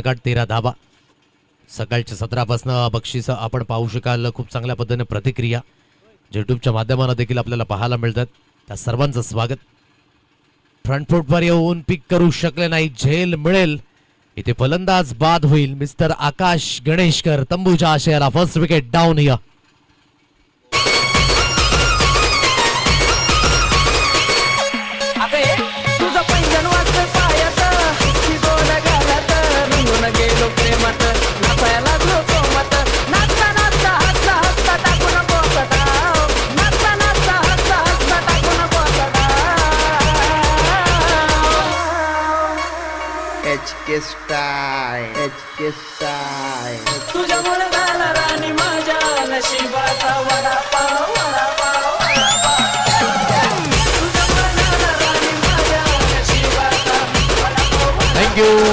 13 धाबा सकाळच्या सत्रापासून बक्षीस आपण पाहू शकाल. खूप चांगल्या पद्धतीने प्रतिक्रिया यूट्यूबच्या माध्यमाने देखील आपल्याला पाहायला मिळतात. त्या सर्वांचं स्वागत. फ्रंट फुटवर येऊन पिक करू शकले नाही, झेल मिळेल. इथे फलंदाज बाद होईल. मिस्टर आकाश गणेशकर तंबूच्या आशयाला फर्स्ट विकेट डाऊन. या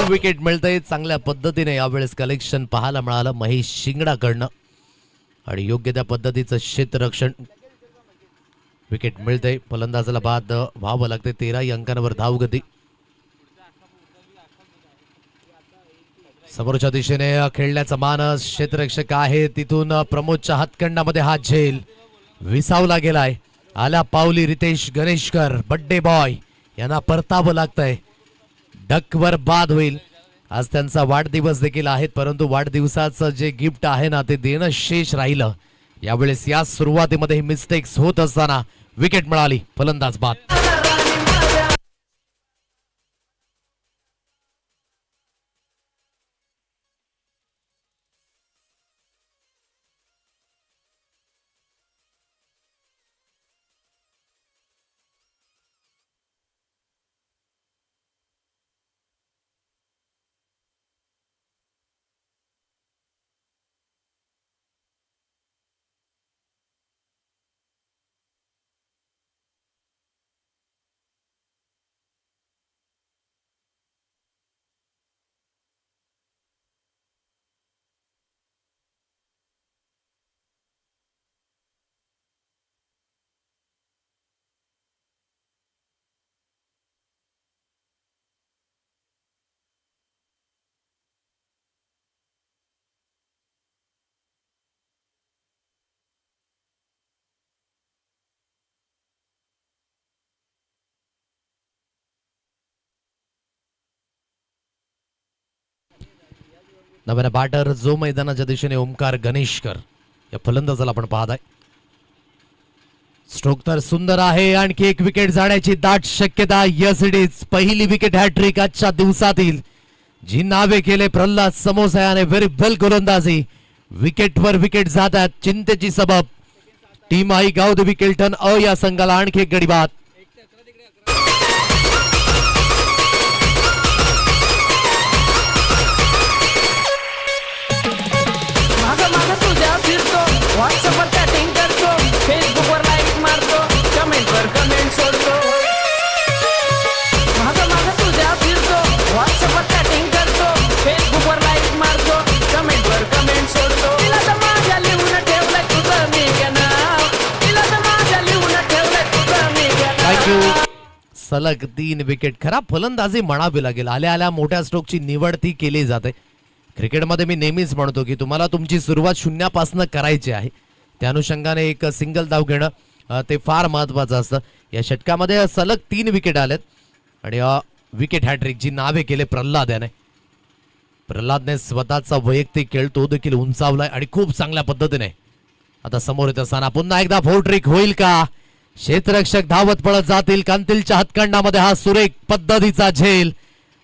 विकेट मिळतंय चांगल्या पद्धतीने. यावेळेस कलेक्शन पाहायला मिळालं महेश शिंगडाकडनं आणि योग्य त्या पद्धतीचं क्षेत्ररक्षण. विकेट मिळतंय. फलंदाजाला बाद व्हावं लागते. 13 अंकांवर धावगती. समोरच्या दिशेने खेळण्याचा मानस. क्षेत्ररक्षक आहे तिथून प्रमोदच्या हातखंडामध्ये हा झेल विसावला गेलाय. आला पावली रितेश गणेशकर बड्डे बॉय यांना परतावं लागतंय. डकवर बाद होईल. आज त्यांचा वाढदिवस देखील आहे, परंतु वाढदिवसाचं जे गिफ्ट आहे ना ते देणं शेष राहिलं. यावेळेस या सुरुवातीमध्ये मिस्टेक्स होत असताना विकेट मिळाली. फलंदाज बाद. नव्याने बॅटर जो मैदानाच्या दिशेने ओमकार गणेशकर या फलंदाजाला आपण पाहत आहे. स्ट्रोक तर सुंदर आहे. आणखी एक विकेट जाण्याची दाट शक्यता. Yes it is. पहिली विकेट हॅट्रिक आजच्या दिवसातील. जी नावे केले प्रल्हाद समोसा याने व्हेरी वेल गोलंदाजी. विकेटवर विकेट जातात. चिंतेची सबब टीम आई गावदेवी केल्टन अ या संघाला आणखी एक गडी बाद. व्हॉट्सअपवर चॅटिंग करतो, फेसबुकवर लाईक मारतो, कमेंटवर कमेंट सोडतो. मागं मागं तुझ्या फिरतो, व्हॉट्सअपवर चॅटिंग करतो, फेसबुकवर लाईक मारतो, कमेंटवर कमेंट सोडतो. तिला तर माझ्या लिहून ठेवलंय तुझं मी नाव. तिला तर माझ्या लिहून ठेवलंय तुझं मी नाव. सलग 3 विकेट. खराब फलंदाजी म्हणावी लागेल. आल्या आल्या मोठ्या स्ट्रोकची निवड ती केली जाते. क्रिकेटमध्ये मी नेहमीच म्हणतो की तुम्हाला तुमची सुरुवात शून्यापासून करायची आहे. त्या अनुषंगाने एक सिंगल धाव घेणं ते फार महत्वाचं असतं. या षटकामध्ये सलग 3 विकेट आलेत आणि विकेट हॅट्रिक जी नावे केले प्रल्हाद याने. प्रल्हादने स्वतःचा वैयक्तिक खेळ तो देखील उंचावलाय आणि खूप चांगल्या पद्धतीने. आता समोर येत असताना पुन्हा एकदा फोर्ट्रिक होईल का? क्षेत्ररक्षक धावत पळत जातील. कांतिलच्या हातखंडामध्ये हा सुरेख पद्धतीचा झेल.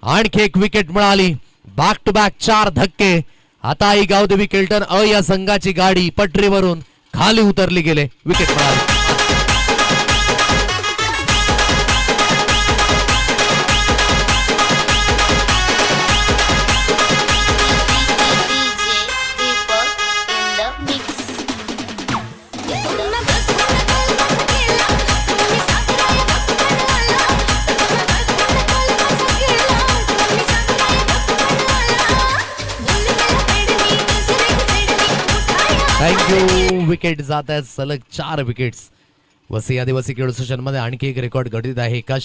आणखी एक विकेट मिळाली. बॅक टू बॅक 4 धक्के. आता आई गावदेवी केल्टन अ या संघाची गाडी पटरीवरून खाली उतरली गेले. विकेट मिळाली. थँक्यू. विकेट जात आहेत सलग 4 विकेट्स. वसई आदिवासी खेळ असोसिएशनमध्ये आणखी एक रेकॉर्ड घटित आहे. एका